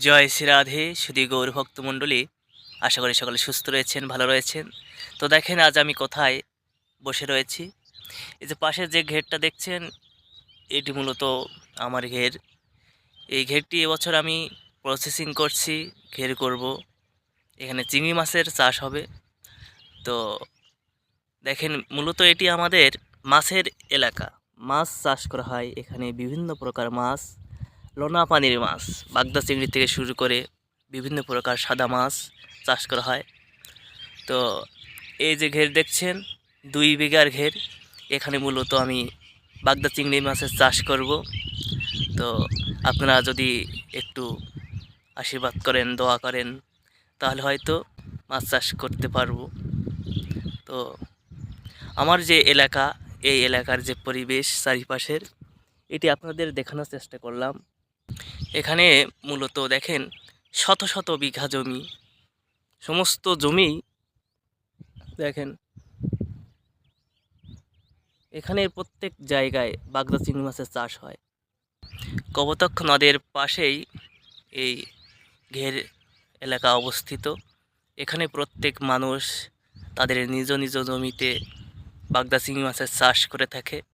জয় শ্রী রাধে সুধী গৌর ভক্তমণ্ডলী, আশা করি সকলে সুস্থ রয়েছেন, ভালো রয়েছেন। তো দেখেন আজ আমি কোথায় বসে রয়েছি। এই যে পাশের যে ঘেরটা দেখছেন, এটি মূলত আমার ঘের। এই ঘেরটি এবছর আমি প্রসেসিং করছি, ঘের করব। এখানে চিংড়ি মাছের চাষ হবে। তো দেখেন মূলত এটি আমাদের মাছের এলাকা। মাছ চাষ করা হয় এখানে, বিভিন্ন প্রকার মাছ, লোনা পানির মাছ, বাগদা চিংড়ি থেকে শুরু করে বিভিন্ন প্রকার সাদা মাছ চাষ করা হয়। তো এই যে ঘের দেখছেন, 2 বিঘার ঘের। এখানে মূলত আমি বাগদা চিংড়ি মাছের চাষ করব। তো আপনারা যদি একটু আশীর্বাদ করেন, দোয়া করেন, তাহলে হয়তো মাছ চাষ করতে পারবো। তো আমার যে এলাকা, এই এলাকার যে পরিবেশ চারিপাশের, এটি আপনাদের দেখানোর চেষ্টা করলাম। এখানে মূলত দেখেন শত শত বিঘা জমি, সমস্ত জমি দেখেন। এখানে প্রত্যেক জায়গায় বাগদা চিংড়ি মাছের চাষ হয়। কপোতাক্ষ নদের পাশেই এই ঘের এলাকা অবস্থিত। এখানে প্রত্যেক মানুষ তাদের নিজ নিজ জমিতে বাগদা চিংড়ি মাছের চাষ করে থাকে।